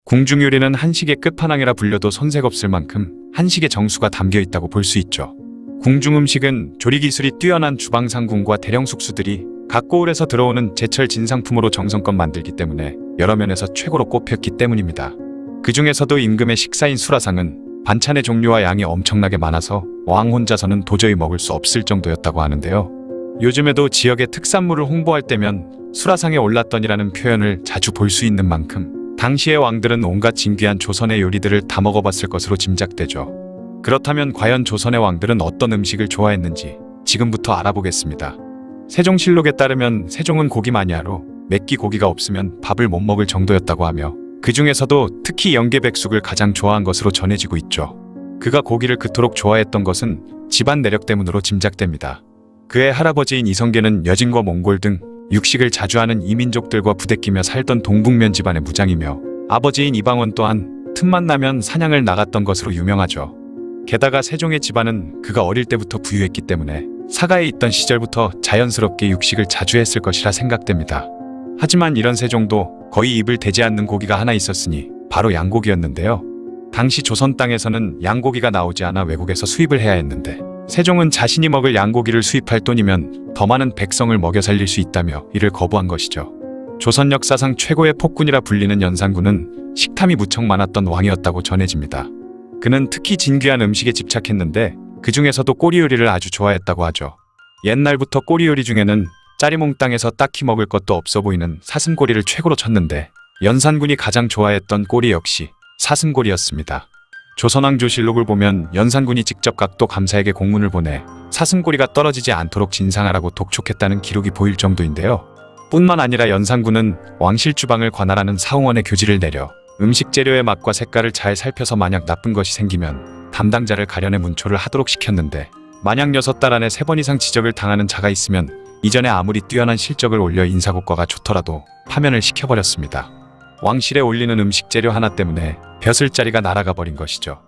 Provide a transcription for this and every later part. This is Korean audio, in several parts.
궁중 요리는 한식의 끝판왕이라 불려도 손색 없을 만큼 한식의 정수가 담겨 있다고 볼 수 있죠. 궁중 음식은 조리 기술이 뛰어난 주방상궁과 대령 숙수들이 각 고을에서 들어오는 제철 진상품으로 정성껏 만들기 때문에 여러 면에서 최고로 꼽혔기 때문입니다. 그 중에서도 임금의 식사인 수라상은 반찬의 종류와 양이 엄청나게 많아서 왕 혼자서는 도저히 먹을 수 없을 정도였다고 하는데요. 요즘에도 지역의 특산물을 홍보할 때면 수라상에 올랐더니라는 표현을 자주 볼 수 있는 만큼 당시의 왕들은 온갖 진귀한 조선의 요리들을 다 먹어봤을 것으로 짐작되죠. 그렇다면 과연 조선의 왕들은 어떤 음식을 좋아했는지 지금부터 알아보겠습니다. 세종실록에 따르면 세종은 고기 마니아로 맵기 고기가 없으면 밥을 못 먹을 정도였다고 하며 그 중에서도 특히 연계백숙을 가장 좋아한 것으로 전해지고 있죠. 그가 고기를 그토록 좋아했던 것은 집안 내력 때문으로 짐작됩니다. 그의 할아버지인 이성계는 여진과 몽골 등 육식을 자주 하는 이민족들과 부대끼며 살던 동북면 집안의 무장이며 아버지인 이방원 또한 틈만 나면 사냥을 나갔던 것으로 유명하죠. 게다가 세종의 집안은 그가 어릴 때부터 부유했기 때문에 사가에 있던 시절부터 자연스럽게 육식을 자주 했을 것이라 생각됩니다. 하지만 이런 세종도 거의 입을 대지 않는 고기가 하나 있었으니 바로 양고기였는데요. 당시 조선 땅에서는 양고기가 나오지 않아 외국에서 수입을 해야 했는데 세종은 자신이 먹을 양고기를 수입할 돈이면 더 많은 백성을 먹여 살릴 수 있다며 이를 거부한 것이죠. 조선 역사상 최고의 폭군이라 불리는 연산군은 식탐이 무척 많았던 왕이었다고 전해집니다. 그는 특히 진귀한 음식에 집착했는데 그 중에서도 꼬리 요리를 아주 좋아했다고 하죠. 옛날부터 꼬리 요리 중에는 짜리몽 땅에서 딱히 먹을 것도 없어 보이는 사슴꼬리를 최고로 쳤는데 연산군이 가장 좋아했던 꼬리 역시 사슴꼬리였습니다. 조선왕조실록을 보면 연산군이 직접 각도 감사에게 공문을 보내 사슴꼬리가 떨어지지 않도록 진상하라고 독촉했다는 기록이 보일 정도인데요. 뿐만 아니라 연산군은 왕실주방을 관할하는 사홍원에 교지를 내려 음식 재료의 맛과 색깔을 잘 살펴서 만약 나쁜 것이 생기면 담당자를 가려내 문초를 하도록 시켰는데 만약 6달 안에 3번 이상 지적을 당하는 자가 있으면 이전에 아무리 뛰어난 실적을 올려 인사고과가 좋더라도 파면을 시켜버렸습니다. 왕실에 올리는 음식 재료 하나 때문에 벼슬자리가 날아가 버린 것이죠.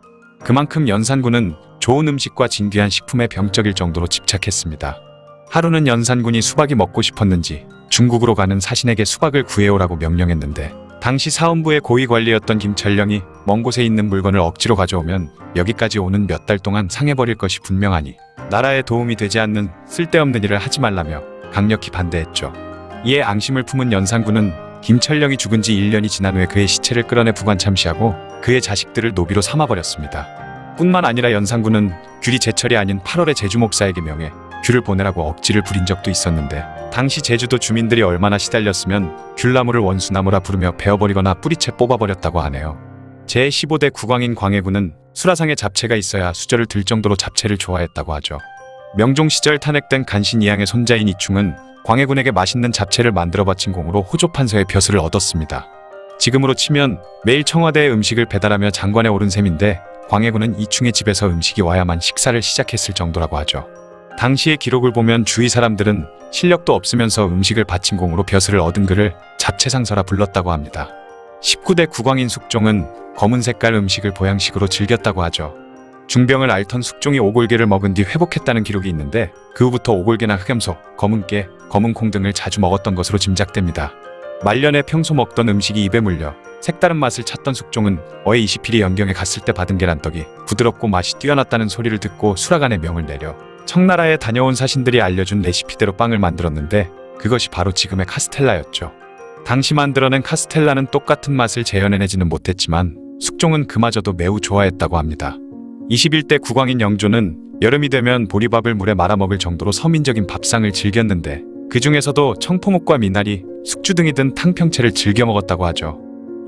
그만큼 연산군은 좋은 음식과 진귀한 식품에 병적일 정도로 집착했습니다. 하루는 연산군이 수박이 먹고 싶었는지 중국으로 가는 사신에게 수박을 구해오라고 명령했는데 당시 사헌부의 고위관리였던 김철령이 먼 곳에 있는 물건을 억지로 가져오면 여기까지 오는 몇 달 동안 상해버릴 것이 분명하니 나라에 도움이 되지 않는 쓸데없는 일을 하지 말라며 강력히 반대했죠. 이에 앙심을 품은 연산군은 김철령이 죽은 지 1년이 지난 후에 그의 시체를 끌어내 부관 참시하고 그의 자식들을 노비로 삼아버렸습니다. 뿐만 아니라 연산군은 귤이 제철이 아닌 8월에 제주 목사에게 명해 귤을 보내라고 억지를 부린 적도 있었는데 당시 제주도 주민들이 얼마나 시달렸으면 귤나무를 원수나무라 부르며 베어버리거나 뿌리채 뽑아버렸다고 하네요. 제15대 국왕인 광해군은 수라상에 잡채가 있어야 수저를 들 정도로 잡채를 좋아했다고 하죠. 명종 시절 탄핵된 간신 이양의 손자인 이충은 광해군에게 맛있는 잡채를 만들어 바친 공으로 호조판서의 벼슬을 얻었습니다. 지금으로 치면 매일 청와대에 음식을 배달하며 장관에 오른 셈인데 광해군은 이충의 집에서 음식이 와야만 식사를 시작했을 정도라고 하죠. 당시의 기록을 보면 주위 사람들은 실력도 없으면서 음식을 바친 공으로 벼슬을 얻은 그를 잡채상서라 불렀다고 합니다. 19대 국왕인 숙종은 검은 색깔 음식을 보양식으로 즐겼다고 하죠. 중병을 앓던 숙종이 오골계를 먹은 뒤 회복했다는 기록이 있는데 그 후부터 오골계나 흑염소, 검은 깨, 검은 콩 등을 자주 먹었던 것으로 짐작됩니다. 말년에 평소 먹던 음식이 입에 물려 색다른 맛을 찾던 숙종은 어의 20필이 연경에 갔을 때 받은 계란떡이 부드럽고 맛이 뛰어났다는 소리를 듣고 수라간의 명을 내려 청나라에 다녀온 사신들이 알려준 레시피대로 빵을 만들었는데 그것이 바로 지금의 카스텔라였죠. 당시 만들어낸 카스텔라는 똑같은 맛을 재현해내지는 못했지만 숙종은 그마저도 매우 좋아했다고 합니다. 21대 국왕인 영조는 여름이 되면 보리밥을 물에 말아먹을 정도로 서민적인 밥상을 즐겼는데 그 중에서도 청포묵과 미나리, 숙주 등이 든 탕평채를 즐겨 먹었다고 하죠.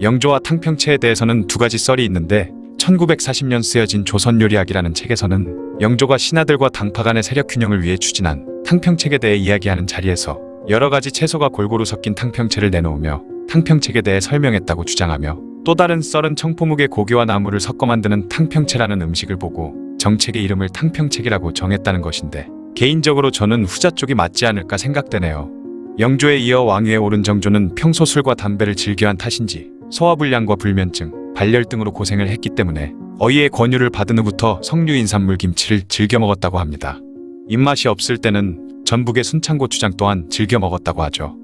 영조와 탕평채에 대해서는 두 가지 썰이 있는데 1940년 쓰여진 조선요리학이라는 책에서는 영조가 신하들과 당파 간의 세력 균형을 위해 추진한 탕평책에 대해 이야기하는 자리에서 여러 가지 채소가 골고루 섞인 탕평채를 내놓으며 탕평책에 대해 설명했다고 주장하며 또 다른 썰은 청포묵의 고기와 나물을 섞어 만드는 탕평채라는 음식을 보고 정책의 이름을 탕평책이라고 정했다는 것인데 개인적으로 저는 후자 쪽이 맞지 않을까 생각되네요. 영조에 이어 왕위에 오른 정조는 평소 술과 담배를 즐겨한 탓인지 소화불량과 불면증, 발열 등으로 고생을 했기 때문에 어이의 권유를 받은 후부터 석류인산물 김치를 즐겨 먹었다고 합니다. 입맛이 없을 때는 전북의 순창고추장 또한 즐겨 먹었다고 하죠.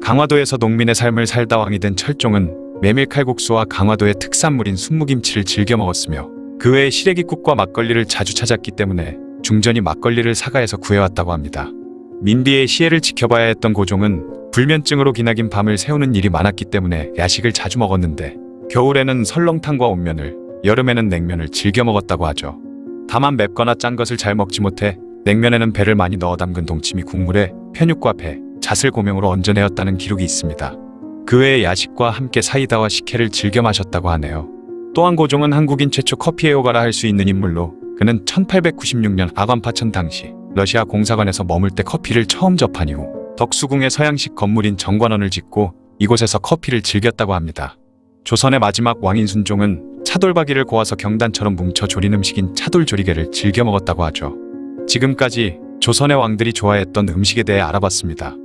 강화도에서 농민의 삶을 살다 왕이 된 철종은 메밀칼국수와 강화도의 특산물인 순무김치를 즐겨 먹었으며 그 외에 시래기국과 막걸리를 자주 찾았기 때문에 중전이 막걸리를 사가에서 구해왔다고 합니다. 민비의 시혜를 지켜봐야 했던 고종은 불면증으로 기나긴 밤을 새우는 일이 많았기 때문에 야식을 자주 먹었는데 겨울에는 설렁탕과 온면을, 여름에는 냉면을 즐겨 먹었다고 하죠. 다만 맵거나 짠 것을 잘 먹지 못해 냉면에는 배를 많이 넣어 담근 동치미 국물에 편육과 배, 잣을 고명으로 얹어내었다는 기록이 있습니다. 그 외에 야식과 함께 사이다와 식혜를 즐겨 마셨다고 하네요. 또한 고종은 한국인 최초 커피 애호가라 할 수 있는 인물로 그는 1896년 아관파천 당시 러시아 공사관에서 머물 때 커피를 처음 접한 이후 덕수궁의 서양식 건물인 정관원을 짓고 이곳에서 커피를 즐겼다고 합니다. 조선의 마지막 왕인 순종은 차돌박이를 고아서 경단처럼 뭉쳐 조린 음식인 차돌조리개를 즐겨 먹었다고 하죠. 지금까지 조선의 왕들이 좋아했던 음식에 대해 알아봤습니다.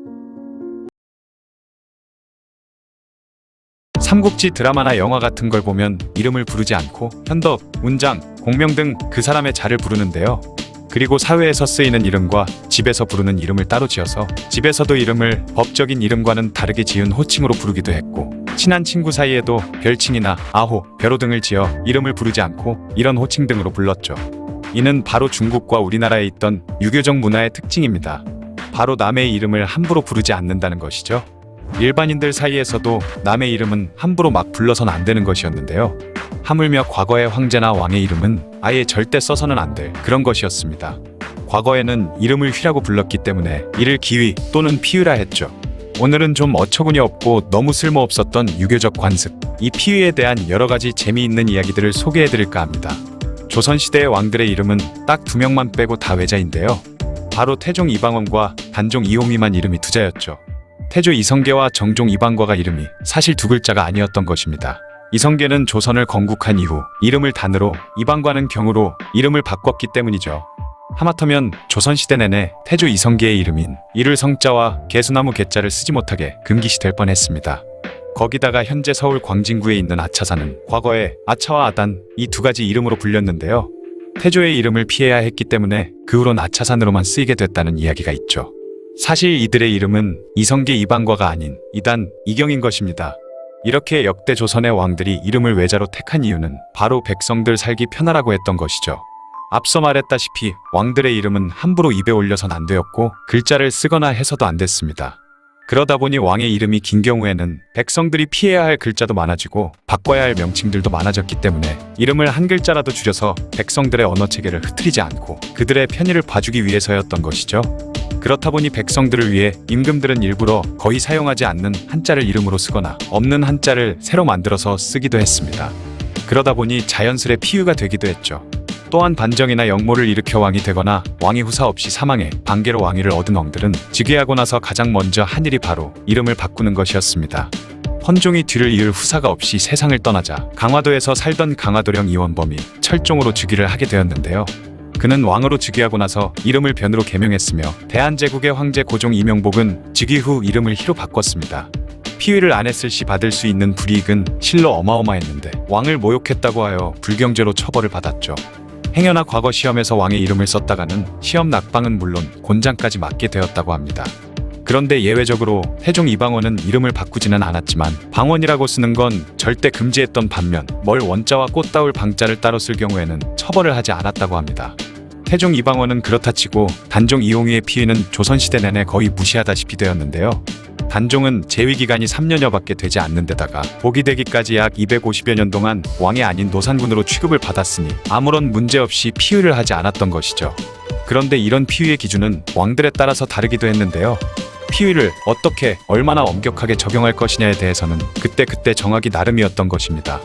삼국지 드라마나 영화 같은 걸 보면 이름을 부르지 않고 현덕, 운장, 공명 등 그 사람의 자를 부르는데요. 그리고 사회에서 쓰이는 이름과 집에서 부르는 이름을 따로 지어서 집에서도 이름을 법적인 이름과는 다르게 지은 호칭으로 부르기도 했고 친한 친구 사이에도 별칭이나 아호, 벼로 등을 지어 이름을 부르지 않고 이런 호칭 등으로 불렀죠. 이는 바로 중국과 우리나라에 있던 유교적 문화의 특징입니다. 바로 남의 이름을 함부로 부르지 않는다는 것이죠. 일반인들 사이에서도 남의 이름은 함부로 막 불러선 안 되는 것이었는데요. 하물며 과거의 황제나 왕의 이름은 아예 절대 써서는 안 될 그런 것이었습니다. 과거에는 이름을 휘라고 불렀기 때문에 이를 기휘 또는 피휘라 했죠. 오늘은 좀 어처구니 없고 너무 쓸모없었던 유교적 관습, 이 피휘에 대한 여러 가지 재미있는 이야기들을 소개해드릴까 합니다. 조선시대의 왕들의 이름은 딱 2명만 빼고 다 외자인데요. 바로 태종 이방원과 단종 이홍위만 이름이 두자였죠. 태조 이성계와 정종 이방과가 이름이 사실 두 글자가 아니었던 것입니다. 이성계는 조선을 건국한 이후 이름을 단으로, 이방과는 경으로 이름을 바꿨기 때문이죠. 하마터면 조선시대 내내 태조 이성계의 이름인 이를 성자와 개수나무 개자를 쓰지 못하게 금기시될 뻔했습니다. 거기다가 현재 서울 광진구에 있는 아차산은 과거에 아차와 아단 이 두 가지 이름으로 불렸는데요. 태조의 이름을 피해야 했기 때문에 그 후론 아차산으로만 쓰이게 됐다는 이야기가 있죠. 사실 이들의 이름은 이성계 이방과가 아닌 이단, 이경인 것입니다. 이렇게 역대 조선의 왕들이 이름을 외자로 택한 이유는 바로 백성들 살기 편하라고 했던 것이죠. 앞서 말했다시피 왕들의 이름은 함부로 입에 올려선 안 되었고 글자를 쓰거나 해서도 안 됐습니다. 그러다 보니 왕의 이름이 긴 경우에는 백성들이 피해야 할 글자도 많아지고 바꿔야 할 명칭들도 많아졌기 때문에 이름을 한 글자라도 줄여서 백성들의 언어 체계를 흐트리지 않고 그들의 편의를 봐주기 위해서였던 것이죠. 그렇다 보니 백성들을 위해 임금들은 일부러 거의 사용하지 않는 한자를 이름으로 쓰거나 없는 한자를 새로 만들어서 쓰기도 했습니다. 그러다 보니 자연스레 피유가 되기도 했죠. 또한 반정이나 역모를 일으켜 왕이 되거나 왕이 후사 없이 사망해 반계로 왕위를 얻은 왕들은 즉위하고 나서 가장 먼저 한 일이 바로 이름을 바꾸는 것이었습니다. 헌종이 뒤를 이을 후사가 없이 세상을 떠나자 강화도에서 살던 강화도령 이원범이 철종으로 즉위를 하게 되었는데요. 그는 왕으로 즉위하고 나서 이름을 변으로 개명했으며 대한제국의 황제 고종 이명복은 즉위 후 이름을 희로 바꿨습니다. 피위를 안 했을 시 받을 수 있는 불이익은 실로 어마어마했는데 왕을 모욕했다고 하여 불경죄로 처벌을 받았죠. 행여나 과거 시험에서 왕의 이름을 썼다가는 시험 낙방은 물론 곤장까지 맞게 되었다고 합니다. 그런데 예외적으로 태종 이방원은 이름을 바꾸지는 않았지만 방원이라고 쓰는 건 절대 금지했던 반면 멀 원자와 꽃다울 방자를 따로 쓸 경우에는 처벌을 하지 않았다고 합니다. 태종 이방원은 그렇다 치고 단종 이홍위의 피위는 조선시대 내내 거의 무시하다시피 되었는데요. 단종은 재위기간이 3년여밖에 되지 않는 데다가 복이 되기까지 약 250여 년 동안 왕이 아닌 노산군으로 취급을 받았으니 아무런 문제 없이 피위를 하지 않았던 것이죠. 그런데 이런 피위의 기준은 왕들에 따라서 다르기도 했는데요. 피위를 어떻게 얼마나 엄격하게 적용할 것이냐에 대해서는 그때 정하기 나름이었던 것입니다.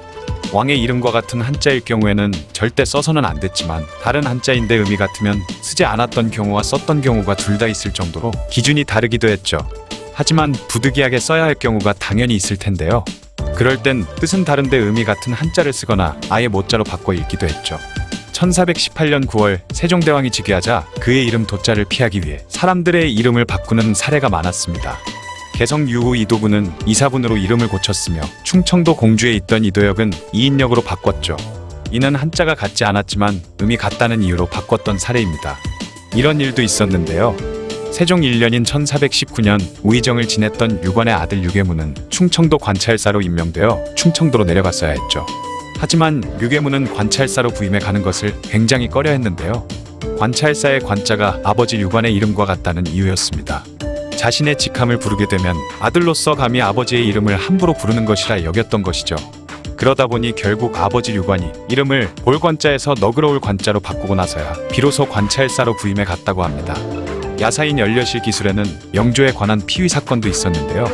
왕의 이름과 같은 한자일 경우에는 절대 써서는 안 됐지만 다른 한자인데 의미 같으면 쓰지 않았던 경우와 썼던 경우가 둘 다 있을 정도로 기준이 다르기도 했죠. 하지만 부득이하게 써야 할 경우가 당연히 있을 텐데요. 그럴 땐 뜻은 다른데 의미 같은 한자를 쓰거나 아예 모자로 바꿔 읽기도 했죠. 1418년 9월 세종대왕이 즉위하자 그의 이름 도자를 피하기 위해 사람들의 이름을 바꾸는 사례가 많았습니다. 개성 유후 이도군은 이사분으로 이름을 고쳤으며 충청도 공주에 있던 이도역은 이인역으로 바꿨죠. 이는 한자가 같지 않았지만 의미 같다는 이유로 바꿨던 사례입니다. 이런 일도 있었는데요. 세종 1년인 1419년 우의정을 지냈던 유관의 아들 유괴문은 충청도 관찰사로 임명되어 충청도로 내려갔어야 했죠. 하지만 유괴문은 관찰사로 부임해 가는 것을 굉장히 꺼려했는데요. 관찰사의 관자가 아버지 유관의 이름과 같다는 이유였습니다. 자신의 직함을 부르게 되면 아들로서 감히 아버지의 이름을 함부로 부르는 것이라 여겼던 것이죠. 그러다 보니 결국 아버지 유관이 이름을 볼관자에서 너그러울 관자로 바꾸고 나서야 비로소 관찰사로 부임해 갔다고 합니다. 야사인 연려실 기술에는 영조에 관한 피위 사건도 있었는데요.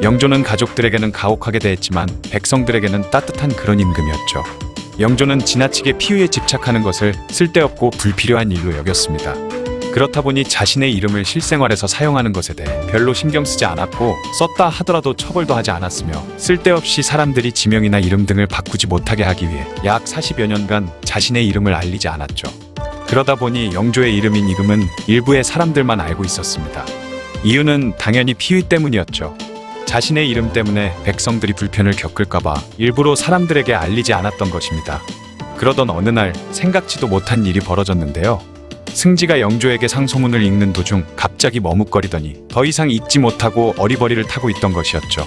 영조는 가족들에게는 가혹하게 대했지만 백성들에게는 따뜻한 그런 임금이었죠. 영조는 지나치게 피위에 집착하는 것을 쓸데없고 불필요한 일로 여겼습니다. 그렇다 보니 자신의 이름을 실생활에서 사용하는 것에 대해 별로 신경 쓰지 않았고, 썼다 하더라도 처벌도 하지 않았으며 쓸데없이 사람들이 지명이나 이름 등을 바꾸지 못하게 하기 위해 약 40여 년간 자신의 이름을 알리지 않았죠. 그러다 보니 영조의 이름인 이금은 일부의 사람들만 알고 있었습니다. 이유는 당연히 피위 때문이었죠. 자신의 이름 때문에 백성들이 불편을 겪을까봐 일부러 사람들에게 알리지 않았던 것입니다. 그러던 어느 날 생각지도 못한 일이 벌어졌는데요. 승지가 영조에게 상소문을 읽는 도중 갑자기 머뭇거리더니 더 이상 읽지 못하고 어리버리를 타고 있던 것이었죠.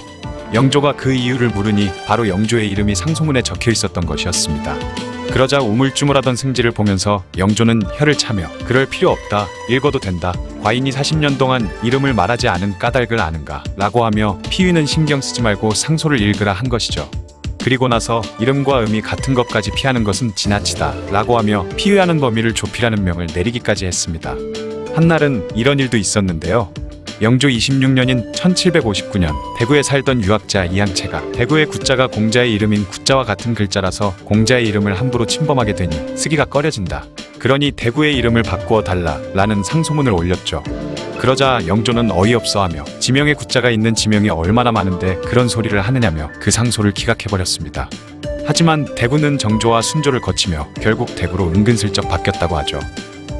영조가 그 이유를 물으니 바로 영조의 이름이 상소문에 적혀 있었던 것이었습니다. 그러자 우물쭈물하던 승지를 보면서 영조는 혀를 차며 "그럴 필요 없다. 읽어도 된다. 과인이 40년 동안 이름을 말하지 않은 까닭을 아는가?" 라고 하며 "피위는 신경 쓰지 말고 상소를 읽으라" 한 것이죠. 그리고 나서 이름과 음이 같은 것까지 피하는 것은 지나치다 라고 하며 피위하는 범위를 좁히라는 명을 내리기까지 했습니다. 한날은 이런 일도 있었는데요. 영조 26년인 1759년 대구에 살던 유학자 이양채가 대구의 구자가 공자의 이름인 구자와 같은 글자라서 공자의 이름을 함부로 침범하게 되니 쓰기가 꺼려진다. 그러니 대구의 이름을 바꾸어 달라 라는 상소문을 올렸죠. 그러자 영조는 어이없어하며 지명의 구자가 있는 지명이 얼마나 많은데 그런 소리를 하느냐며 그 상소를 기각해버렸습니다. 하지만 대구는 정조와 순조를 거치며 결국 대구로 은근슬쩍 바뀌었다고 하죠.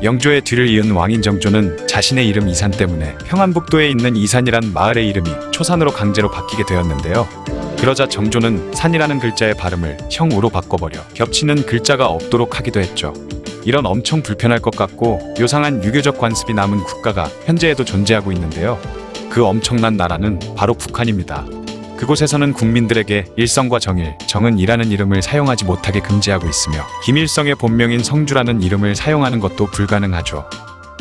영조의 뒤를 이은 왕인 정조는 자신의 이름 이산 때문에 평안북도에 있는 이산이란 마을의 이름이 초산으로 강제로 바뀌게 되었는데요. 그러자 정조는 산이라는 글자의 발음을 형우로 바꿔버려 겹치는 글자가 없도록 하기도 했죠. 이런 엄청 불편할 것 같고 요상한 유교적 관습이 남은 국가가 현재에도 존재하고 있는데요. 그 엄청난 나라는 바로 북한입니다. 그곳에서는 국민들에게 일성과 정일, 정은이라는 이름을 사용하지 못하게 금지하고 있으며 김일성의 본명인 성주라는 이름을 사용하는 것도 불가능하죠.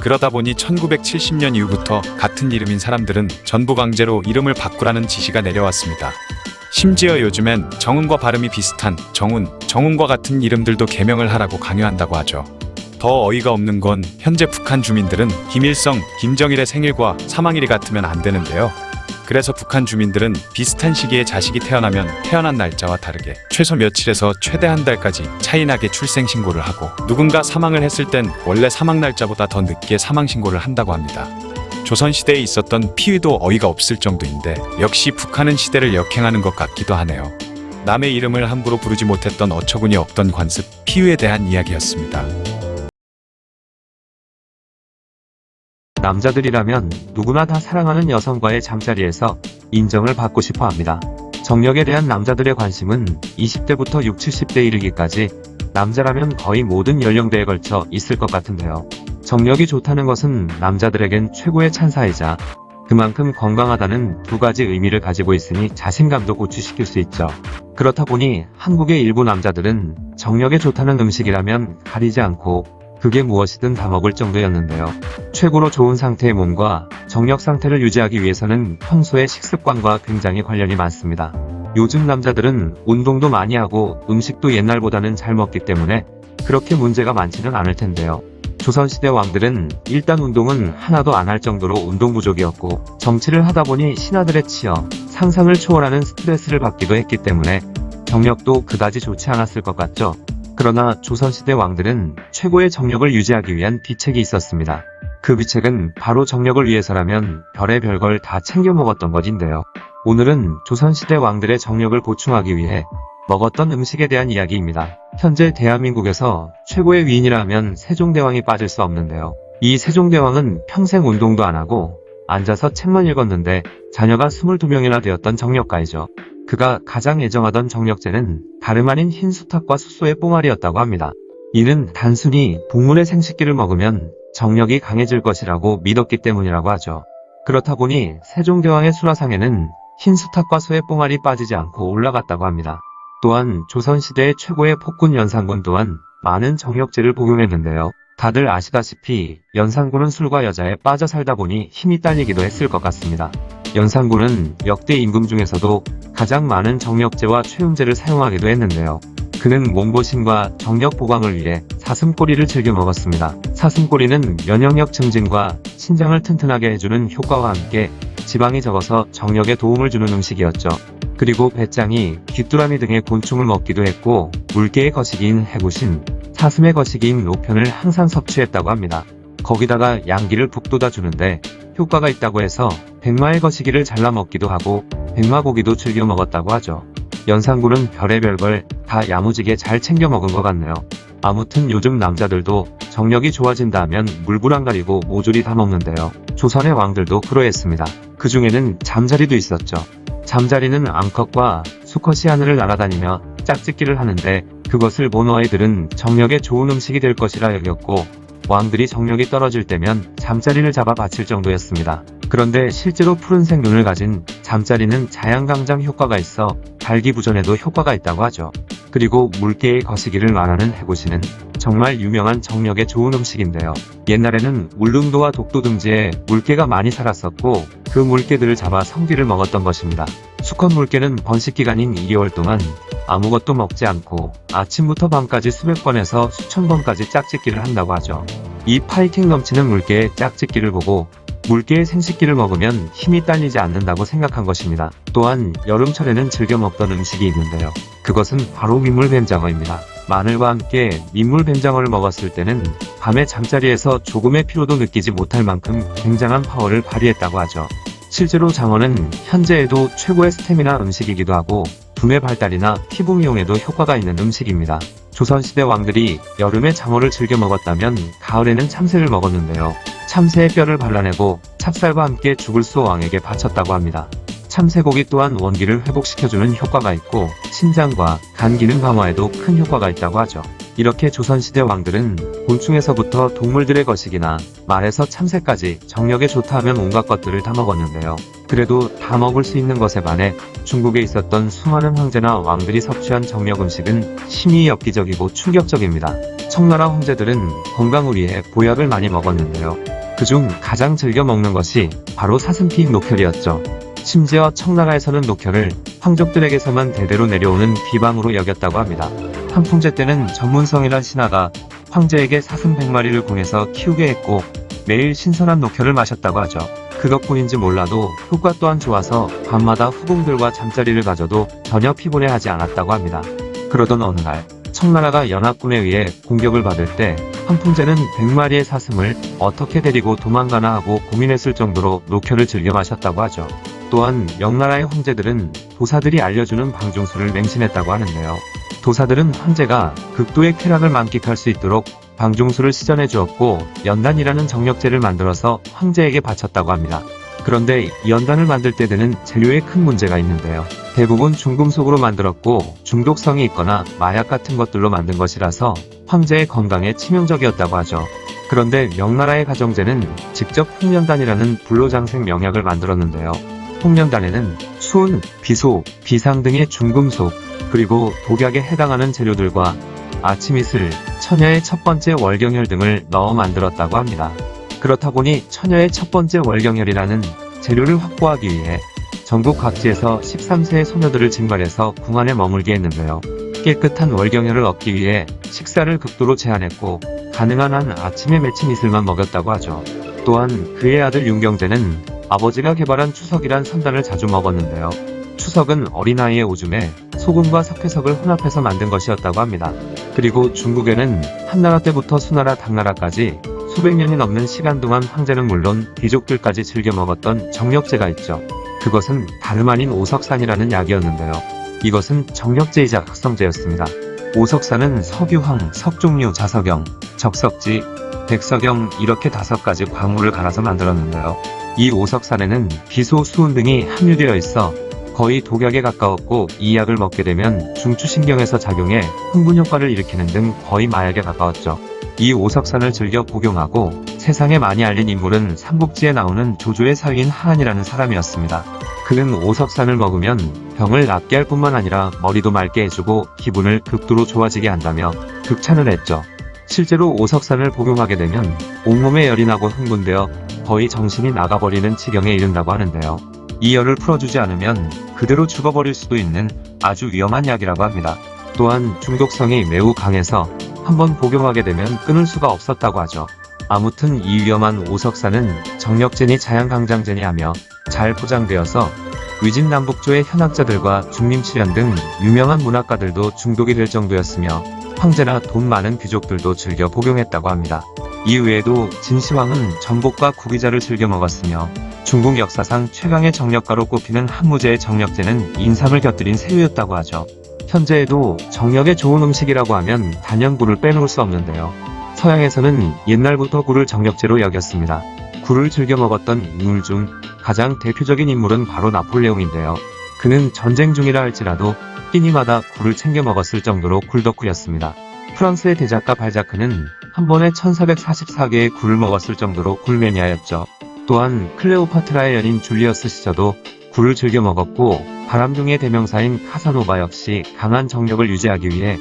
그러다 보니 1970년 이후부터 같은 이름인 사람들은 전부 강제로 이름을 바꾸라는 지시가 내려왔습니다. 심지어 요즘엔 정은과 발음이 비슷한 정운, 정운과 같은 이름들도 개명을 하라고 강요한다고 하죠. 더 어이가 없는 건 현재 북한 주민들은 김일성, 김정일의 생일과 사망일이 같으면 안 되는데요. 그래서 북한 주민들은 비슷한 시기에 자식이 태어나면 태어난 날짜와 다르게 최소 며칠에서 최대 한 달까지 차이나게 출생신고를 하고, 누군가 사망을 했을 땐 원래 사망 날짜보다 더 늦게 사망신고를 한다고 합니다. 조선시대에 있었던 피위도 어이가 없을 정도인데 역시 북한은 시대를 역행하는 것 같기도 하네요. 남의 이름을 함부로 부르지 못했던 어처구니 없던 관습, 피위에 대한 이야기였습니다. 남자들이라면 누구나 다 사랑하는 여성과의 잠자리에서 인정을 받고 싶어 합니다. 정력에 대한 남자들의 관심은 20대부터 60, 70대 이르기까지 남자라면 거의 모든 연령대에 걸쳐 있을 것 같은데요. 정력이 좋다는 것은 남자들에겐 최고의 찬사이자 그만큼 건강하다는 두 가지 의미를 가지고 있으니 자신감도 고취시킬 수 있죠. 그렇다 보니 한국의 일부 남자들은 정력에 좋다는 음식이라면 가리지 않고 그게 무엇이든 다 먹을 정도였는데요. 최고로 좋은 상태의 몸과 정력 상태를 유지하기 위해서는 평소의 식습관과 굉장히 관련이 많습니다. 요즘 남자들은 운동도 많이 하고 음식도 옛날보다는 잘 먹기 때문에 그렇게 문제가 많지는 않을 텐데요. 조선시대 왕들은 일단 운동은 하나도 안 할 정도로 운동 부족이었고, 정치를 하다 보니 신하들에 치여 상상을 초월하는 스트레스를 받기도 했기 때문에 정력도 그다지 좋지 않았을 것 같죠. 그러나 조선시대 왕들은 최고의 정력을 유지하기 위한 비책이 있었습니다. 그 비책은 바로 정력을 위해서라면 별의 걸 다 챙겨 먹었던 것인데요. 오늘은 조선시대 왕들의 정력을 보충하기 위해 먹었던 음식에 대한 이야기입니다. 현재 대한민국에서 최고의 위인이라 하면 세종대왕이 빠질 수 없는데요. 이 세종대왕은 평생 운동도 안 하고 앉아서 책만 읽었는데 자녀가 22명이나 되었던 정력가이죠. 그가 가장 애정하던 정력제는 다름 아닌 흰수탉과 숫소의 뽕알이었다고 합니다. 이는 단순히 동물의 생식기를 먹으면 정력이 강해질 것이라고 믿었기 때문이라고 하죠. 그렇다 보니 세종대왕의 수라상에는 흰 수탉과 소의 뽕알이 빠지지 않고 올라갔다고 합니다. 또한 조선시대의 최고의 폭군 연산군 또한 많은 정력제를 복용했는데요. 다들 아시다시피 연산군은 술과 여자에 빠져 살다 보니 힘이 딸리기도 했을 것 같습니다. 연산군은 역대 임금 중에서도 가장 많은 정력제와 최음제를 사용하기도 했는데요. 그는 몸보신과 정력 보강을 위해 사슴꼬리를 즐겨 먹었습니다. 사슴꼬리는 면역력 증진과 신장을 튼튼하게 해주는 효과와 함께 지방이 적어서 정력에 도움을 주는 음식이었죠. 그리고 배짱이 귀뚜라미 등의 곤충을 먹기도 했고 물개의 거시기인 해구신, 사슴의 거시기인 노편을 항상 섭취했다고 합니다. 거기다가 양기를 북돋아 주는데 효과가 있다고 해서 백마의 거시기를 잘라 먹기도 하고 백마고기도 즐겨 먹었다고 하죠. 연산군은 별의별 걸 다 야무지게 잘 챙겨 먹은 것 같네요. 아무튼 요즘 남자들도 정력이 좋아진다 하면 물불 안 가리고 모조리 다 먹는데요. 조선의 왕들도 그러했습니다. 그 중에는 잠자리도 있었죠. 잠자리는 암컷과 수컷이 하늘을 날아다니며 짝짓기를 하는데 그것을 본 어이들은 정력에 좋은 음식이 될 것이라 여겼고 왕들이 정력이 떨어질 때면 잠자리를 잡아 바칠 정도였습니다. 그런데 실제로 푸른색 눈을 가진 잠자리는 자양강장 효과가 있어 발기부전에도 효과가 있다고 하죠. 그리고 물개의 거시기를 말하는 해고시는 정말 유명한 정력에 좋은 음식인데요. 옛날에는 울릉도와 독도 등지에 물개가 많이 살았었고 그 물개들을 잡아 성귀를 먹었던 것입니다. 수컷 물개는 번식기간인 2개월 동안 아무것도 먹지 않고 아침부터 밤까지 수백 번에서 수천 번까지 짝짓기를 한다고 하죠. 이 파이팅 넘치는 물개의 짝짓기를 보고 물개의 생식기를 먹으면 힘이 딸리지 않는다고 생각한 것입니다. 또한 여름철에는 즐겨 먹던 음식이 있는데요. 그것은 바로 민물뱀장어입니다. 마늘과 함께 민물뱀장어를 먹었을 때는 밤에 잠자리에서 조금의 피로도 느끼지 못할 만큼 굉장한 파워를 발휘했다고 하죠. 실제로 장어는 현재에도 최고의 스태미나 음식이기도 하고 두뇌 발달이나 피부 미용에도 효과가 있는 음식입니다. 조선시대 왕들이 여름에 장어를 즐겨 먹었다면 가을에는 참새를 먹었는데요. 참새의 뼈를 발라내고 찹쌀과 함께 죽을소 왕에게 바쳤다고 합니다. 참새고기 또한 원기를 회복시켜주는 효과가 있고 신장과 간 기능 강화에도 큰 효과가 있다고 하죠. 이렇게 조선시대 왕들은 곤충에서부터 동물들의 거식이나 말에서 참새까지 정력에 좋다 하면 온갖 것들을 다 먹었는데요. 그래도 다 먹을 수 있는 것에 반해 중국에 있었던 수많은 황제나 왕들이 섭취한 정력 음식은 심히 엽기적이고 충격적입니다. 청나라 황제들은 건강을 위해 보약을 많이 먹었는데요. 그중 가장 즐겨 먹는 것이 바로 사슴피 녹혈이었죠. 심지어 청나라에서는 녹혈을 황족들에게서만 대대로 내려오는 비방으로 여겼다고 합니다. 한풍제 때는 전문성이란 신하가 황제에게 사슴 100마리를 공해서 키우게 했고 매일 신선한 녹혈을 마셨다고 하죠. 그것뿐인지 몰라도 효과 또한 좋아서 밤마다 후궁들과 잠자리를 가져도 전혀 피곤해하지 않았다고 합니다. 그러던 어느 날 청나라가 연합군에 의해 공격을 받을 때 한풍제는 100마리의 사슴을 어떻게 데리고 도망가나 하고 고민했을 정도로 녹혈을 즐겨 마셨다고 하죠. 또한 명나라의 황제들은 도사들이 알려주는 방중술을 맹신했다고 하는데요. 도사들은 황제가 극도의 쾌락을 만끽할 수 있도록 방중술을 시전해 주었고 연단이라는 정력제를 만들어서 황제에게 바쳤다고 합니다. 그런데 연단을 만들 때 되는 재료에 큰 문제가 있는데요. 대부분 중금속으로 만들었고 중독성이 있거나 마약 같은 것들로 만든 것이라서 황제의 건강에 치명적이었다고 하죠. 그런데 명나라의 가정제는 직접 홍련단이라는 불로장생 명약을 만들었는데요. 홍련단에는 수은, 비소, 비상 등의 중금속, 그리고 독약에 해당하는 재료들과 아침이슬, 처녀의 첫 번째 월경혈 등을 넣어 만들었다고 합니다. 그렇다 보니 처녀의 첫 번째 월경혈이라는 재료를 확보하기 위해 전국 각지에서 13세의 소녀들을 징발해서 궁 안에 머물게 했는데요. 깨끗한 월경혈을 얻기 위해 식사를 극도로 제한했고 가능한 한 아침에 맺힌 이슬만 먹였다고 하죠. 또한 그의 아들 윤경제는 아버지가 개발한 추석이란 선단을 자주 먹었는데요. 추석은 어린아이의 오줌에 소금과 석회석을 혼합해서 만든 것이었다고 합니다. 그리고 중국에는 한나라 때부터 수나라, 당나라까지 수백 년이 넘는 시간 동안 황제는 물론 귀족들까지 즐겨 먹었던 정력제가 있죠. 그것은 다름 아닌 오석산이라는 약이었는데요. 이것은 정력제이자 각성제였습니다. 오석산은 석유황, 석종류, 자석영, 적석지, 백석영 이렇게 5가지 광물을 갈아서 만들었는데요. 이 오석산에는 비소, 수은 등이 함유되어 있어 거의 독약에 가까웠고 이 약을 먹게 되면 중추신경에서 작용해 흥분 효과를 일으키는 등 거의 마약에 가까웠죠. 이 오석산을 즐겨 복용하고 세상에 많이 알린 인물은 삼국지에 나오는 조조의 사위인 하한이라는 사람이었습니다. 그는 오석산을 먹으면 병을 낫게 할 뿐만 아니라 머리도 맑게 해주고 기분을 극도로 좋아지게 한다며 극찬을 했죠. 실제로 오석산을 복용하게 되면 온몸에 열이 나고 흥분되어 거의 정신이 나가버리는 지경에 이른다고 하는데요. 이 열을 풀어주지 않으면 그대로 죽어버릴 수도 있는 아주 위험한 약이라고 합니다. 또한 중독성이 매우 강해서 한번 복용하게 되면 끊을 수가 없었다고 하죠. 아무튼 이 위험한 오석산은 정력제니 자양강장제니 하며 잘 포장되어서 위진남북조의 현학자들과 중림칠연 등 유명한 문학가들도 중독이 될 정도였으며 황제나 돈 많은 귀족들도 즐겨 복용했다고 합니다. 이외에도 진시황은 전복과 구기자를 즐겨 먹었으며 중국 역사상 최강의 정력가로 꼽히는 한무제의 정력제는 인삼을 곁들인 새우였다고 하죠. 현재에도 정력에 좋은 음식이라고 하면 단연 굴을 빼놓을 수 없는데요. 서양에서는 옛날부터 굴을 정력제로 여겼습니다. 굴을 즐겨 먹었던 인물 중 가장 대표적인 인물은 바로 나폴레옹인데요. 그는 전쟁 중이라 할지라도 끼니마다 굴을 챙겨 먹었을 정도로 굴덕후였습니다. 프랑스의 대작가 발자크는 한 번에 1444개의 굴을 먹었을 정도로 굴 매니아였죠. 또한 클레오파트라의 연인 줄리어스 시저도 굴을 즐겨 먹었고 바람둥이의 대명사인 카사노바 역시 강한 정력을 유지하기 위해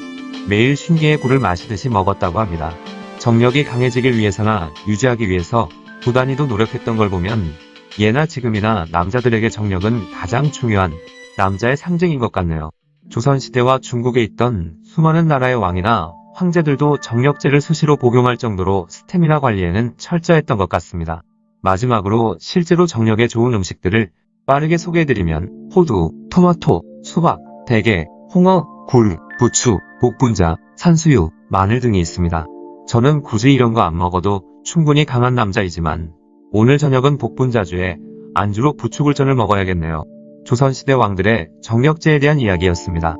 매일 50개의 굴을 마시듯이 먹었다고 합니다. 정력이 강해지길 위해서나 유지하기 위해서 부단히도 노력했던 걸 보면 예나 지금이나 남자들에게 정력은 가장 중요한 남자의 상징인 것 같네요. 조선시대와 중국에 있던 수많은 나라의 왕이나 황제들도 정력제를 수시로 복용할 정도로 스태미나 관리에는 철저했던 것 같습니다. 마지막으로 실제로 정력에 좋은 음식들을 빠르게 소개해드리면 호두, 토마토, 수박, 대게, 홍어, 굴, 부추, 복분자, 산수유, 마늘 등이 있습니다. 저는 굳이 이런 거 안 먹어도 충분히 강한 남자이지만 오늘 저녁은 복분자주에 안주로 부추굴전을 먹어야겠네요. 조선시대 왕들의 정력제에 대한 이야기였습니다.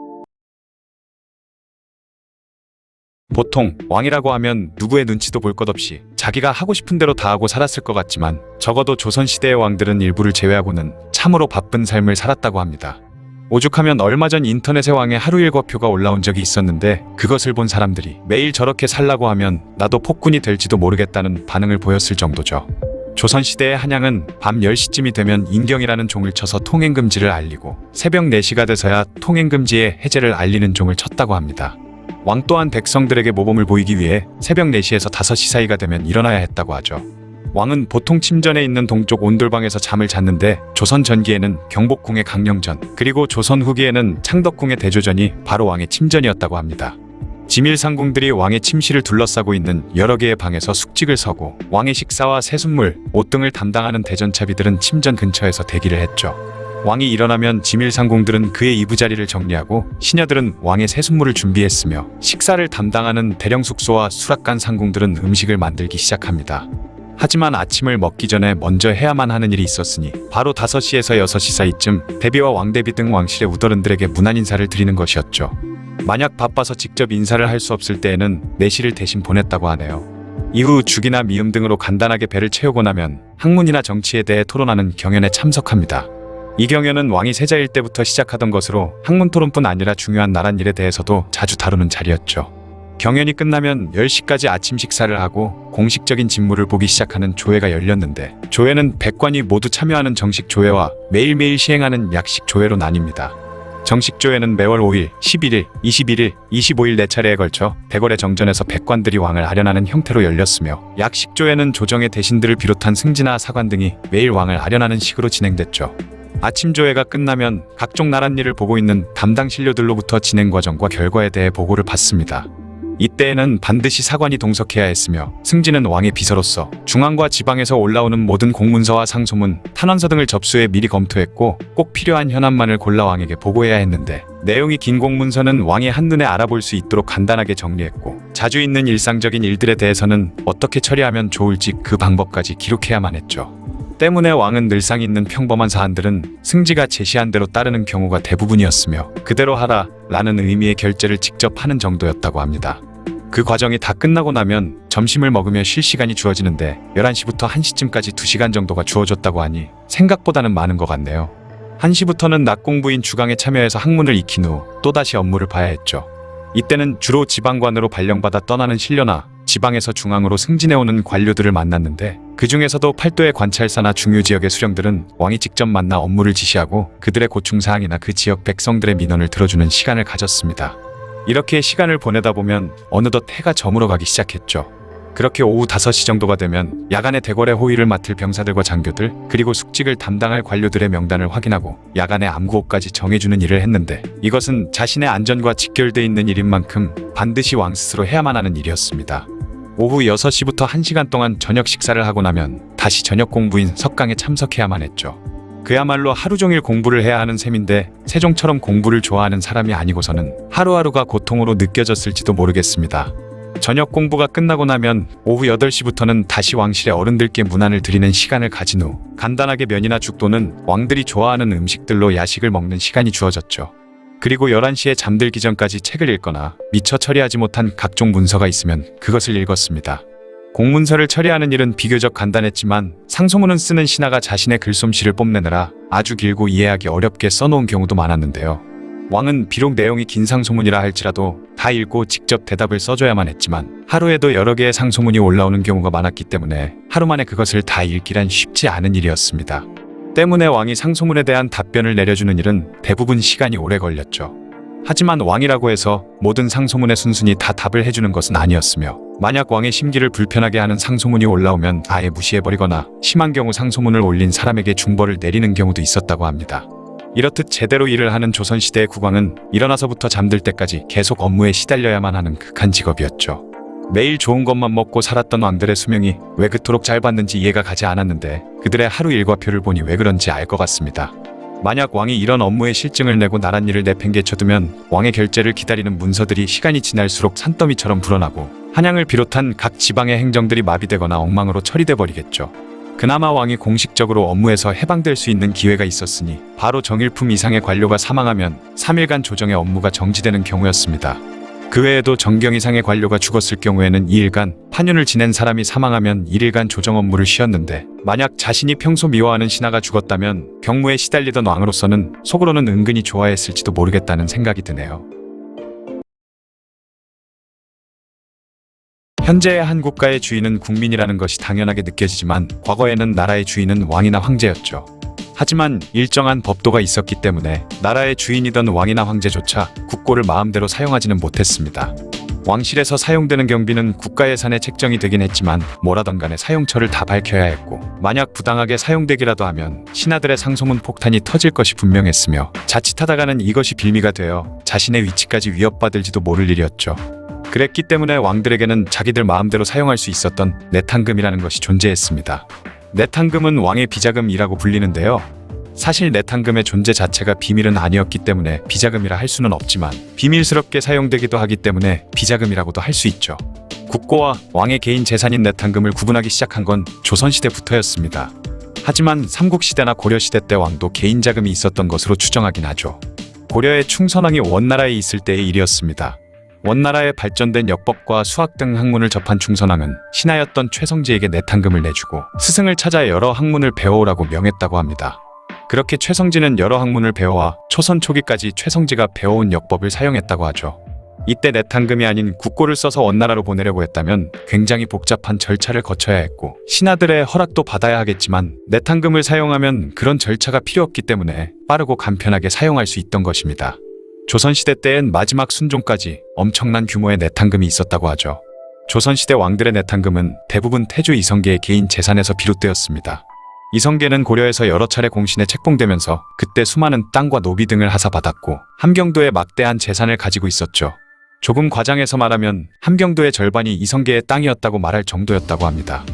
보통 왕이라고 하면 누구의 눈치도 볼 것 없이 자기가 하고 싶은 대로 다 하고 살았을 것 같지만 적어도 조선시대의 왕들은 일부를 제외하고는 참으로 바쁜 삶을 살았다고 합니다. 오죽하면 얼마 전 인터넷에 왕의 하루 일과표가 올라온 적이 있었는데 그것을 본 사람들이 매일 저렇게 살라고 하면 나도 폭군이 될지도 모르겠다는 반응을 보였을 정도죠. 조선시대의 한양은 밤 10시쯤이 되면 인경이라는 종을 쳐서 통행금지를 알리고 새벽 4시가 돼서야 통행금지의 해제를 알리는 종을 쳤다고 합니다. 왕 또한 백성들에게 모범을 보이기 위해 새벽 4시에서 5시 사이가 되면 일어나야 했다고 하죠. 왕은 보통 침전에 있는 동쪽 온돌방에서 잠을 잤는데 조선 전기에는 경복궁의 강령전 그리고 조선 후기에는 창덕궁의 대조전이 바로 왕의 침전이었다고 합니다. 지밀상궁들이 왕의 침실을 둘러싸고 있는 여러 개의 방에서 숙직을 서고 왕의 식사와 세숫물, 옷 등을 담당하는 대전차비들은 침전 근처에서 대기를 했죠. 왕이 일어나면 지밀상궁들은 그의 이부자리를 정리하고 시녀들은 왕의 세숫물을 준비했으며 식사를 담당하는 대령숙소와 수락관 상궁들은 음식을 만들기 시작합니다. 하지만 아침을 먹기 전에 먼저 해야만 하는 일이 있었으니 바로 5시에서 6시 사이쯤 대비와 왕대비 등 왕실의 우더른들에게 문안 인사를 드리는 것이었죠. 만약 바빠서 직접 인사를 할 수 없을 때에는 내시를 대신 보냈다고 하네요. 이후 죽이나 미음 등으로 간단하게 배를 채우고 나면 학문이나 정치에 대해 토론하는 경연에 참석합니다. 이 경연은 왕이 세자일 때부터 시작하던 것으로 학문 토론뿐 아니라 중요한 나란 일에 대해서도 자주 다루는 자리였죠. 경연이 끝나면 10시까지 아침 식사를 하고 공식적인 직무를 보기 시작하는 조회가 열렸는데 조회는 백관이 모두 참여하는 정식 조회와 매일매일 시행하는 약식 조회로 나뉩니다. 정식 조회는 매월 5일, 11일, 21일, 25일 4차례에 걸쳐 대궐의 정전에서 백관들이 왕을 아련하는 형태로 열렸으며 약식 조회는 조정의 대신들을 비롯한 승지나 사관 등이 매일 왕을 아련하는 식으로 진행됐죠. 아침 조회가 끝나면 각종 나란 일을 보고 있는 담당 신료들로부터 진행 과정과 결과에 대해 보고를 받습니다. 이때에는 반드시 사관이 동석해야 했으며 승진은 왕의 비서로서 중앙과 지방에서 올라오는 모든 공문서와 상소문, 탄원서 등을 접수해 미리 검토했고 꼭 필요한 현안만을 골라 왕에게 보고해야 했는데 내용이 긴 공문서는 왕이 한눈에 알아볼 수 있도록 간단하게 정리했고 자주 있는 일상적인 일들에 대해서는 어떻게 처리하면 좋을지 그 방법까지 기록해야만 했죠. 때문에 왕은 늘상 있는 평범한 사안들은 승지가 제시한 대로 따르는 경우가 대부분이었으며 그대로 하라 라는 의미의 결제를 직접 하는 정도였다고 합니다. 그 과정이 다 끝나고 나면 점심을 먹으며 쉴 시간이 주어지는데 11시부터 1시쯤까지 2시간 정도가 주어졌다고 하니 생각보다는 많은 것 같네요. 1시부터는 낮공부인 주강에 참여해서 학문을 익힌 후 또다시 업무를 봐야 했죠. 이때는 주로 지방관으로 발령받아 떠나는 신료나 지방에서 중앙으로 승진해오는 관료들을 만났는데 그 중에서도 팔도의 관찰사나 중요 지역의 수령들은 왕이 직접 만나 업무를 지시하고 그들의 고충사항이나 그 지역 백성들의 민원을 들어주는 시간을 가졌습니다. 이렇게 시간을 보내다 보면 어느덧 해가 저물어 가기 시작했죠. 그렇게 오후 5시 정도가 되면 야간에 대궐의 호위를 맡을 병사들과 장교들 그리고 숙직을 담당할 관료들의 명단을 확인하고 야간에 암구호까지 정해주는 일을 했는데 이것은 자신의 안전과 직결돼 있는 일인 만큼 반드시 왕 스스로 해야만 하는 일이었습니다. 오후 6시부터 1시간 동안 저녁 식사를 하고 나면 다시 저녁 공부인 석강에 참석해야만 했죠. 그야말로 하루 종일 공부를 해야 하는 셈인데 세종처럼 공부를 좋아하는 사람이 아니고서는 하루하루가 고통으로 느껴졌을지도 모르겠습니다. 저녁 공부가 끝나고 나면 오후 8시부터는 다시 왕실의 어른들께 문안을 드리는 시간을 가진 후 간단하게 면이나 죽 또는 왕들이 좋아하는 음식들로 야식을 먹는 시간이 주어졌죠. 그리고 11시에 잠들기 전까지 책을 읽거나 미처 처리하지 못한 각종 문서가 있으면 그것을 읽었습니다. 공문서를 처리하는 일은 비교적 간단했지만 상소문은 쓰는 신하가 자신의 글솜씨를 뽐내느라 아주 길고 이해하기 어렵게 써놓은 경우도 많았는데요. 왕은 비록 내용이 긴 상소문이라 할지라도 다 읽고 직접 대답을 써줘야만 했지만 하루에도 여러 개의 상소문이 올라오는 경우가 많았기 때문에 하루 만에 그것을 다 읽기란 쉽지 않은 일이었습니다. 때문에 왕이 상소문에 대한 답변을 내려주는 일은 대부분 시간이 오래 걸렸죠. 하지만 왕이라고 해서 모든 상소문에 순순히 다 답을 해주는 것은 아니었으며 만약 왕의 심기를 불편하게 하는 상소문이 올라오면 아예 무시해버리거나 심한 경우 상소문을 올린 사람에게 중벌을 내리는 경우도 있었다고 합니다. 이렇듯 제대로 일을 하는 조선시대의 국왕은 일어나서부터 잠들 때까지 계속 업무에 시달려야만 하는 극한 직업이었죠. 매일 좋은 것만 먹고 살았던 왕들의 수명이 왜 그토록 짧았는지 이해가 가지 않았는데 그들의 하루 일과표를 보니 왜 그런지 알 것 같습니다. 만약 왕이 이런 업무에 실증을 내고 나란 일을 내팽개쳐두면 왕의 결재를 기다리는 문서들이 시간이 지날수록 산더미처럼 불어나고 한양을 비롯한 각 지방의 행정들이 마비되거나 엉망으로 처리돼 버리겠죠. 그나마 왕이 공식적으로 업무에서 해방될 수 있는 기회가 있었으니 바로 정일품 이상의 관료가 사망하면 3일간 조정의 업무가 정지되는 경우였습니다. 그 외에도 정경 이상의 관료가 죽었을 경우에는 2일간, 판윤을 지낸 사람이 사망하면 1일간 조정 업무를 쉬었는데 만약 자신이 평소 미워하는 신하가 죽었다면 경무에 시달리던 왕으로서는 속으로는 은근히 좋아했을지도 모르겠다는 생각이 드네요. 현재의 한 국가의 주인은 국민이라는 것이 당연하게 느껴지지만 과거에는 나라의 주인은 왕이나 황제였죠. 하지만 일정한 법도가 있었기 때문에 나라의 주인이던 왕이나 황제조차 국고를 마음대로 사용하지는 못했습니다. 왕실에서 사용되는 경비는 국가 예산에 책정이 되긴 했지만 뭐라던 간에 사용처를 다 밝혀야 했고 만약 부당하게 사용되기라도 하면 신하들의 상소문 폭탄이 터질 것이 분명했으며 자칫하다가는 이것이 빌미가 되어 자신의 위치까지 위협받을지도 모를 일이었죠. 그랬기 때문에 왕들에게는 자기들 마음대로 사용할 수 있었던 내탕금이라는 것이 존재했습니다. 내탕금은 왕의 비자금이라고 불리는데요. 사실 내탕금의 존재 자체가 비밀은 아니었기 때문에 비자금이라 할 수는 없지만 비밀스럽게 사용되기도 하기 때문에 비자금이라고도 할 수 있죠. 국고와 왕의 개인 재산인 내탕금을 구분하기 시작한 건 조선시대부터였습니다. 하지만 삼국시대나 고려시대 때 왕도 개인 자금이 있었던 것으로 추정하긴 하죠. 고려의 충선왕이 원나라에 있을 때의 일이었습니다. 원나라에 발전된 역법과 수학 등 학문을 접한 충선왕은 신하였던 최성지에게 내탕금을 내주고 스승을 찾아 여러 학문을 배워오라고 명했다고 합니다. 그렇게 최성지는 여러 학문을 배워와 초선 초기까지 최성지가 배워온 역법을 사용했다고 하죠. 이때 내탕금이 아닌 국고를 써서 원나라로 보내려고 했다면 굉장히 복잡한 절차를 거쳐야 했고 신하들의 허락도 받아야 하겠지만 내탕금을 사용하면 그런 절차가 필요 없기 때문에 빠르고 간편하게 사용할 수 있던 것입니다. 조선시대 때엔 마지막 순종까지 엄청난 규모의 내탕금이 있었다고 하죠. 조선시대 왕들의 내탕금은 대부분 태조 이성계의 개인 재산에서 비롯되었습니다. 이성계는 고려에서 여러 차례 공신에 책봉되면서 그때 수많은 땅과 노비 등을 하사받았고 함경도에 막대한 재산을 가지고 있었죠. 조금 과장해서 말하면 함경도의 절반이 이성계의 땅이었다고 말할 정도였다고 합니다.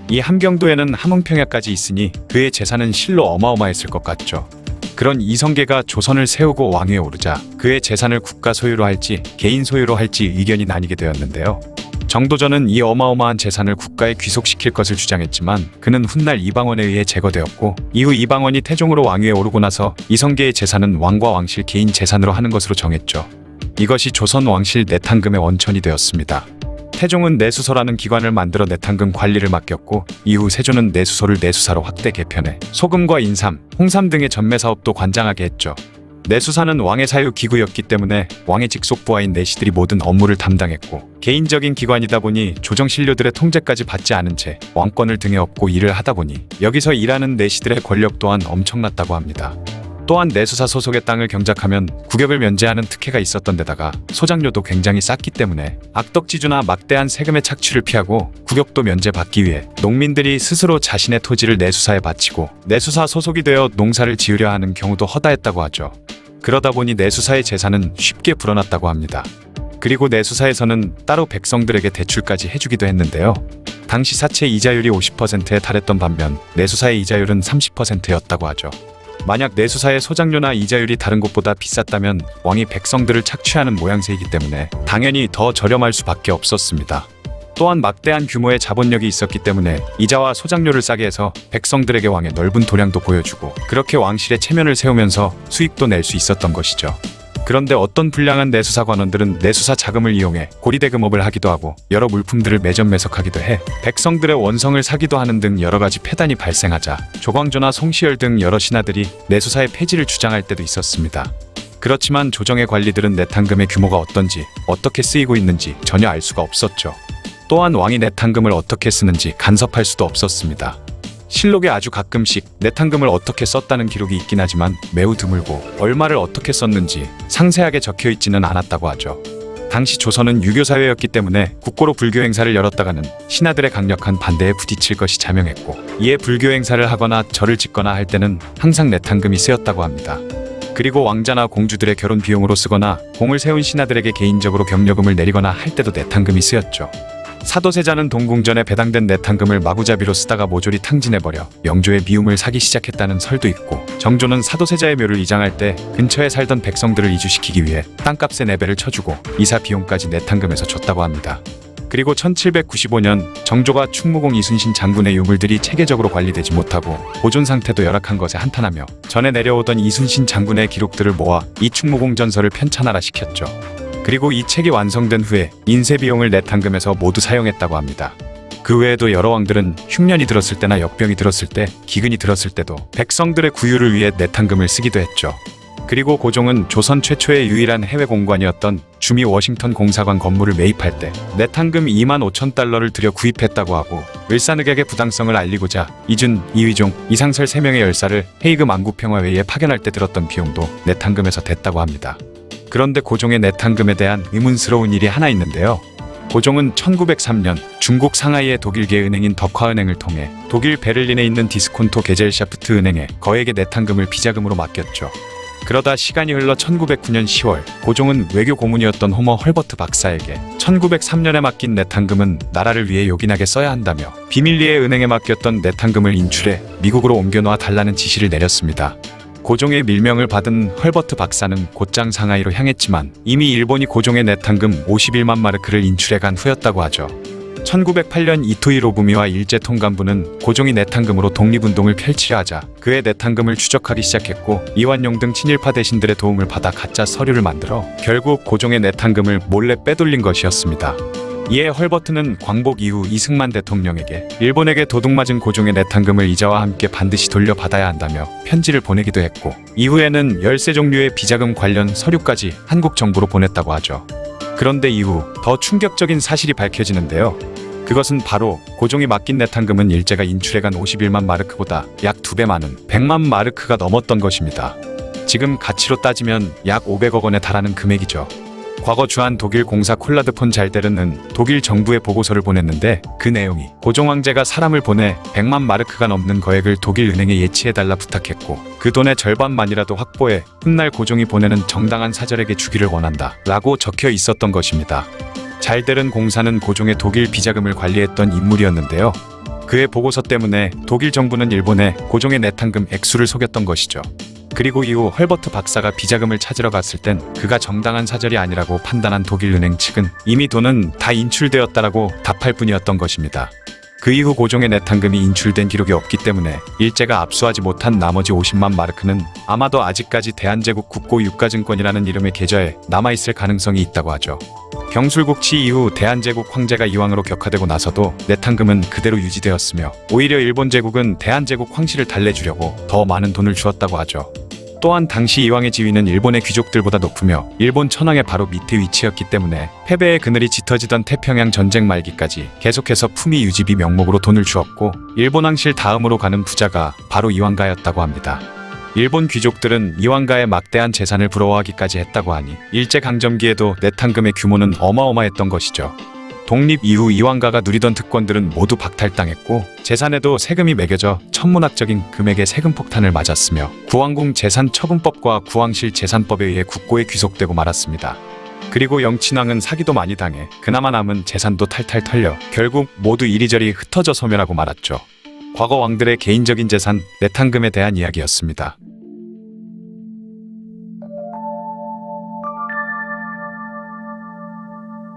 이 함경도에는 함흥평야까지 있으니 그의 재산은 실로 어마어마했을 것 같죠. 그런 이성계가 조선을 세우고 왕위에 오르자 그의 재산을 국가 소유로 할지 개인 소유로 할지 의견이 나뉘게 되었는데요. 정도전은 이 어마어마한 재산을 국가에 귀속시킬 것을 주장했지만 그는 훗날 이방원에 의해 제거되었고 이후 이방원이 태종으로 왕위에 오르고 나서 이성계의 재산은 왕과 왕실 개인 재산으로 하는 것으로 정했죠. 이것이 조선 왕실 내탕금의 원천이 되었습니다. 태종은 내수서라는 기관을 만들어 내탕금 관리를 맡겼고 이후 세조는 내수소를 내수사로 확대 개편해 소금과 인삼, 홍삼 등의 전매 사업도 관장하게 했죠. 내수사는 왕의 사유 기구였기 때문에 왕의 직속 부하인 내시들이 모든 업무를 담당했고 개인적인 기관이다 보니 조정 신료들의 통제까지 받지 않은 채 왕권을 등에 업고 일을 하다 보니 여기서 일하는 내시들의 권력 또한 엄청났다고 합니다. 또한 내수사 소속의 땅을 경작하면 구격을 면제하는 특혜가 있었던 데다가 소장료도 굉장히 쌌기 때문에 악덕지주나 막대한 세금의 착취를 피하고 구격도 면제받기 위해 농민들이 스스로 자신의 토지를 내수사에 바치고 내수사 소속이 되어 농사를 지으려 하는 경우도 허다했다고 하죠. 그러다 보니 내수사의 재산은 쉽게 불어났다고 합니다. 그리고 내수사에서는 따로 백성들에게 대출까지 해주기도 했는데요. 당시 사채 이자율이 50%에 달했던 반면 내수사의 이자율은 30%였다고 하죠. 만약 내수사의 소장료나 이자율이 다른 곳보다 비쌌다면 왕이 백성들을 착취하는 모양새이기 때문에 당연히 더 저렴할 수밖에 없었습니다. 또한 막대한 규모의 자본력이 있었기 때문에 이자와 소장료를 싸게 해서 백성들에게 왕의 넓은 도량도 보여주고 그렇게 왕실의 체면을 세우면서 수익도 낼 수 있었던 것이죠. 그런데 어떤 불량한 내수사 관원들은 내수사 자금을 이용해 고리대금업을 하기도 하고 여러 물품들을 매점매석하기도 해 백성들의 원성을 사기도 하는 등 여러 가지 폐단이 발생하자 조광조나 송시열 등 여러 신하들이 내수사의 폐지를 주장할 때도 있었습니다. 그렇지만 조정의 관리들은 내탕금의 규모가 어떤지 어떻게 쓰이고 있는지 전혀 알 수가 없었죠. 또한 왕이 내탕금을 어떻게 쓰는지 간섭할 수도 없었습니다. 실록에 아주 가끔씩 내탕금을 어떻게 썼다는 기록이 있긴 하지만 매우 드물고 얼마를 어떻게 썼는지 상세하게 적혀 있지는 않았다고 하죠. 당시 조선은 유교사회였기 때문에 국고로 불교 행사를 열었다가는 신하들의 강력한 반대에 부딪힐 것이 자명했고 이에 불교 행사를 하거나 절을 짓거나 할 때는 항상 내탕금이 쓰였다고 합니다. 그리고 왕자나 공주들의 결혼 비용으로 쓰거나 공을 세운 신하들에게 개인적으로 격려금을 내리거나 할 때도 내탕금이 쓰였죠. 사도세자는 동궁전에 배당된 내탕금을 마구잡이로 쓰다가 모조리 탕진해버려 영조의 미움을 사기 시작했다는 설도 있고 정조는 사도세자의 묘를 이장할 때 근처에 살던 백성들을 이주시키기 위해 땅값의 4배를 쳐주고 이사 비용까지 내탕금에서 줬다고 합니다. 그리고 1795년 정조가 충무공 이순신 장군의 유물들이 체계적으로 관리되지 못하고 보존 상태도 열악한 것에 한탄하며 전에 내려오던 이순신 장군의 기록들을 모아 이 충무공 전서를 편찬하라 시켰죠. 그리고 이 책이 완성된 후에 인쇄 비용을 내탕금에서 모두 사용했다고 합니다. 그 외에도 여러 왕들은 흉년이 들었을 때나 역병이 들었을 때, 기근이 들었을 때도 백성들의 구유를 위해 내탕금을 쓰기도 했죠. 그리고 고종은 조선 최초의 유일한 해외 공관이었던 주미 워싱턴 공사관 건물을 매입할 때 내탕금 25,000달러를 들여 구입했다고 하고 을사늑약의 부당성을 알리고자 이준, 이휘종, 이상설 3명의 열사를 헤이그 만구평화회의에 파견할 때 들었던 비용도 내탕금에서 됐다고 합니다. 그런데 고종의 내탕금에 대한 의문스러운 일이 하나 있는데요. 고종은 1903년 중국 상하이의 독일계 은행인 덕화은행을 통해 독일 베를린에 있는 디스콘토 게젤샤프트 은행에 거액의 내탕금을 비자금으로 맡겼죠. 그러다 시간이 흘러 1909년 10월 고종은 외교 고문이었던 호머 헐버트 박사에게 1903년에 맡긴 내탕금은 나라를 위해 요긴하게 써야 한다며 비밀리에 은행에 맡겼던 내탕금을 인출해 미국으로 옮겨놓아 달라는 지시를 내렸습니다. 고종의 밀명을 받은 헐버트 박사는 곧장 상하이로 향했지만 이미 일본이 고종의 내탕금 51만 마르크를 인출해간 후였다고 하죠. 1908년 이토 히로부미와 일제통감부는 고종이 내탕금으로 독립운동을 펼치려 하자 그의 내탕금을 추적하기 시작했고 이완용 등 친일파 대신들의 도움을 받아 가짜 서류를 만들어 결국 고종의 내탕금을 몰래 빼돌린 것이었습니다. 이에 헐버트는 광복 이후 이승만 대통령에게 일본에게 도둑맞은 고종의 내탕금을 이자와 함께 반드시 돌려받아야 한다며 편지를 보내기도 했고 이후에는 13 종류의 비자금 관련 서류까지 한국 정부로 보냈다고 하죠. 그런데 이후 더 충격적인 사실이 밝혀지는데요. 그것은 바로 고종이 맡긴 내탕금은 일제가 인출해간 51만 마르크보다 약 2배 많은 100만 마르크가 넘었던 것입니다. 지금 가치로 따지면 약 500억 원에 달하는 금액이죠. 과거 주한 독일 공사 콜라드 폰 잘데르는 독일 정부에 보고서를 보냈는데 그 내용이 고종 황제가 사람을 보내 100만 마르크가 넘는 거액을 독일 은행에 예치해달라 부탁했고 그 돈의 절반만이라도 확보해 훗날 고종이 보내는 정당한 사절에게 주기를 원한다 라고 적혀 있었던 것입니다. 잘데른 공사는 고종의 독일 비자금을 관리했던 인물이었는데요. 그의 보고서 때문에 독일 정부는 일본에 고종의 내탕금 액수를 속였던 것이죠. 그리고 이후 헐버트 박사가 비자금을 찾으러 갔을 땐 그가 정당한 사절이 아니라고 판단한 독일은행 측은 이미 돈은 다 인출되었다라고 답할 뿐이었던 것입니다. 그 이후 고종의 내탕금이 인출된 기록이 없기 때문에 일제가 압수하지 못한 나머지 50만 마르크는 아마도 아직까지 대한제국 국고유가증권이라는 이름의 계좌에 남아있을 가능성이 있다고 하죠. 병술국치 이후 대한제국 황제가 이왕으로 격화되고 나서도 내탕금은 그대로 유지되었으며 오히려 일본 제국은 대한제국 황실을 달래주려고 더 많은 돈을 주었다고 하죠. 또한 당시 이왕의 지위는 일본의 귀족들보다 높으며 일본 천황의 바로 밑에 위치했기 때문에 패배의 그늘이 짙어지던 태평양 전쟁 말기까지 계속해서 품위 유지비 명목으로 돈을 주었고 일본 왕실 다음으로 가는 부자가 바로 이황가였다고 합니다. 일본 귀족들은 이황가의 막대한 재산을 부러워하기까지 했다고 하니 일제강점기에도 내탕금의 규모는 어마어마했던 것이죠. 독립 이후 이황가가 누리던 특권들은 모두 박탈당했고 재산에도 세금이 매겨져 천문학적인 금액의 세금 폭탄을 맞았으며 구왕궁 재산처분법과 구왕실 재산법에 의해 국고에 귀속되고 말았습니다. 그리고 영친왕은 사기도 많이 당해 그나마 남은 재산도 탈탈 털려 결국 모두 이리저리 흩어져 소멸하고 말았죠. 과거 왕들의 개인적인 재산, 내탕금에 대한 이야기였습니다.